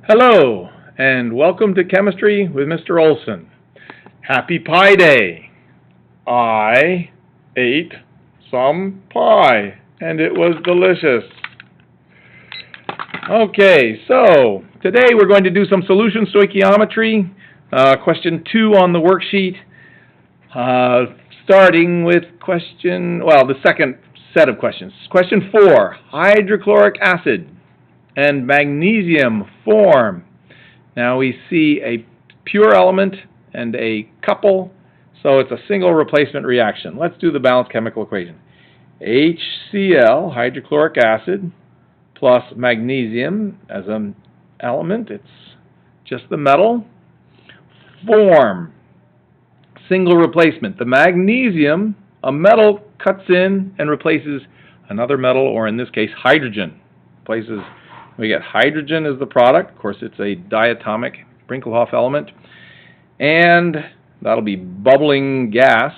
Hello, and welcome to Chemistry with Mr. Olson. Happy Pie Day! I ate some pie, and it was delicious. Okay, so today we're going to do some solution stoichiometry, question 2 on the worksheet, starting with the second set of questions. Question 4, hydrochloric acid and magnesium form. Now we see a pure element and a couple, so it's a single replacement reaction. Let's do the balanced chemical equation. HCl, hydrochloric acid, plus magnesium as an element, it's just the metal, form, single replacement. The magnesium, a metal, cuts in and replaces another metal, or in this case, hydrogen. We get hydrogen as the product. Of course, it's a diatomic Brinkelhoff element. And that'll be bubbling gas.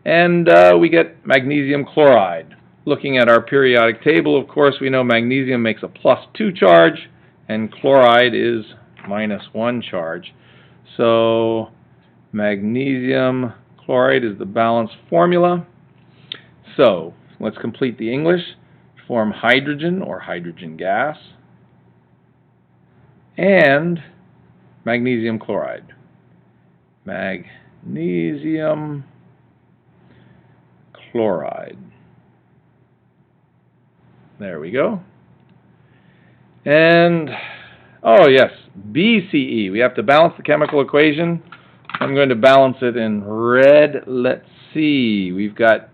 And we get magnesium chloride. Looking at our periodic table, of course, we know magnesium makes a +2 charge, and chloride is -1 charge. So magnesium chloride is the balanced formula. So let's complete the English. Form hydrogen or hydrogen gas and magnesium chloride. Magnesium chloride. There we go. And, oh yes, BCE. We have to balance the chemical equation. I'm going to balance it in red. Let's see. We've got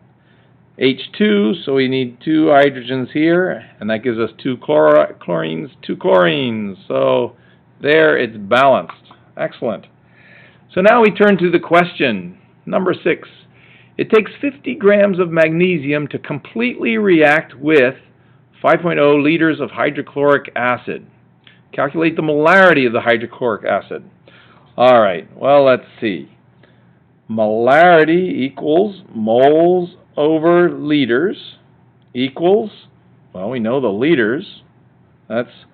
H2, so we need 2 hydrogens here, and that gives us 2 chlorines. So there, it's balanced. Excellent. So now we turn to the question, number 6. It takes 50 grams of magnesium to completely react with 5.0 liters of hydrochloric acid. Calculate the molarity of the hydrochloric acid. All right, well, let's see. Molarity equals moles over liters equals, well, we know the liters, that's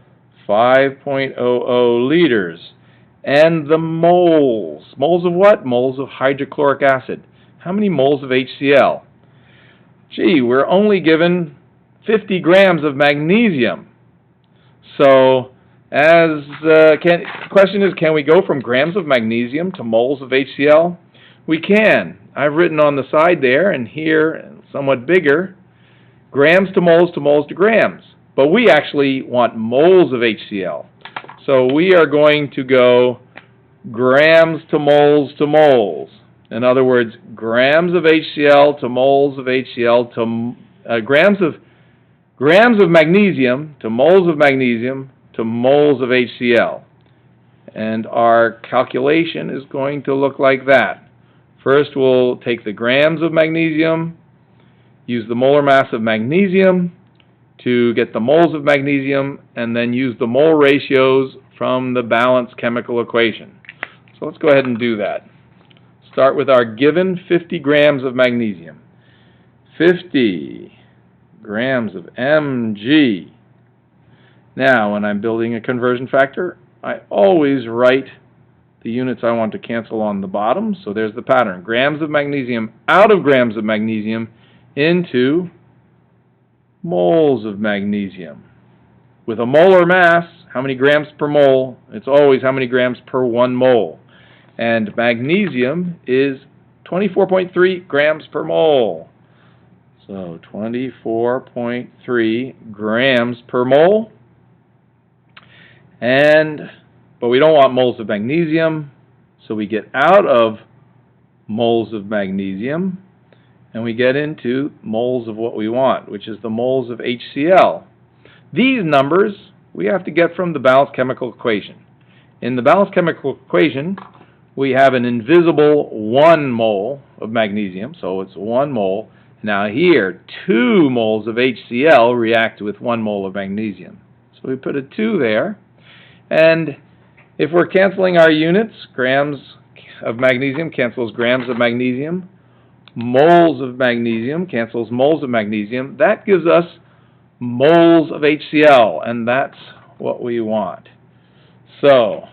5.00 liters. And the moles. Moles of what? Moles of hydrochloric acid. How many moles of HCl? Gee, we're only given 50 grams of magnesium. So, the question is, can we go from grams of magnesium to moles of HCl? We can. I've written on the side there, and here, somewhat bigger, grams to moles to grams. But we actually want moles of HCl. So we are going to go grams to moles to moles. In other words, grams of HCl to moles of HCl to grams of magnesium to moles of magnesium to moles of HCl. And our calculation is going to look like that. First, we'll take the grams of magnesium, use the molar mass of magnesium to get the moles of magnesium, and then use the mole ratios from the balanced chemical equation. So let's go ahead and do that. Start with our given 50 grams of magnesium. 50 grams of Mg. Now, when I'm building a conversion factor, I always write the units I want to cancel on the bottom. So there's the pattern. Grams of magnesium out of grams of magnesium into moles of magnesium. With a molar mass, how many grams per mole? It's always how many grams per 1 mole. And magnesium is 24.3 grams per mole. So 24.3 grams per mole. But we don't want moles of magnesium, so we get out of moles of magnesium, and we get into moles of what we want, which is the moles of HCl. These numbers we have to get from the balanced chemical equation. In the balanced chemical equation, we have an invisible 1 mole of magnesium, so it's 1 mole. Now here, 2 moles of HCl react with 1 mole of magnesium. So we put a 2 there, and if we're canceling our units, grams of magnesium cancels grams of magnesium, moles of magnesium cancels moles of magnesium. That gives us moles of HCl, and that's what we want. So,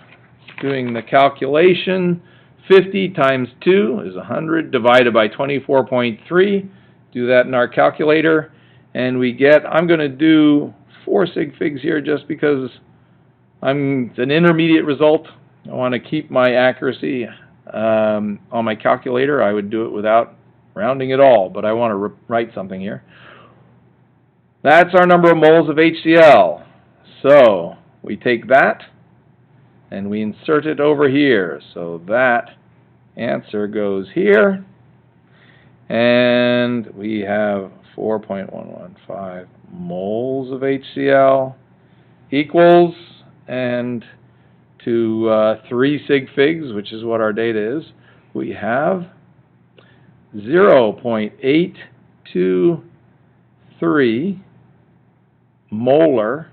doing the calculation, 50 times 2 is 100 divided by 24.3. Do that in our calculator, and we get, I'm going to do 4 sig figs here just because it's an intermediate result. I want to keep my accuracy on my calculator. I would do it without rounding at all, but I want to write something here. That's our number of moles of HCl. So we take that and we insert it over here. So that answer goes here. And we have 4.115 moles of HCl equals, and to 3 sig figs, which is what our data is, we have 0.823 molar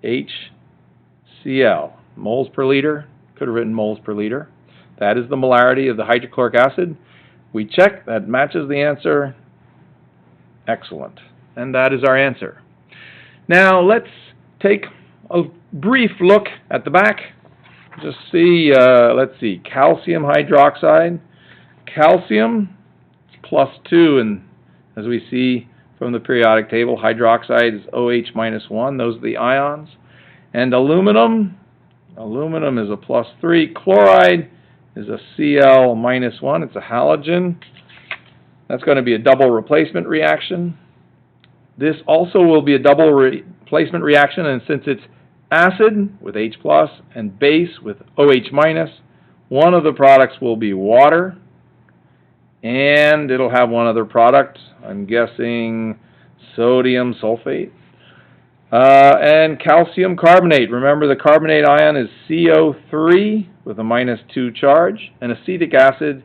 HCl. Moles per liter, could have written moles per liter. That is the molarity of the hydrochloric acid. We check, that matches the answer. Excellent. And that is our answer. Now let's take a brief look at the back. Just see, let's see, calcium hydroxide. Calcium is +2, and as we see from the periodic table, hydroxide is OH -1. Those are the ions. And aluminum is a +3. Chloride is a Cl -1. It's a halogen. That's going to be a double replacement reaction. This also will be a double replacement reaction, and since it's acid with H+ and base with OH-, one of the products will be water, and it'll have one other product, I'm guessing sodium sulfate. And calcium carbonate. Remember, the carbonate ion is CO3 with a -2 charge, and acetic acid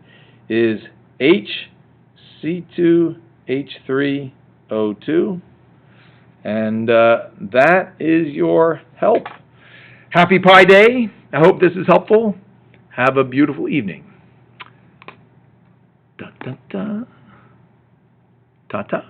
is HC2H3O2. And that is your help. Happy Pi Day. I hope this is helpful. Have a beautiful evening. Da, da, da. Ta-ta.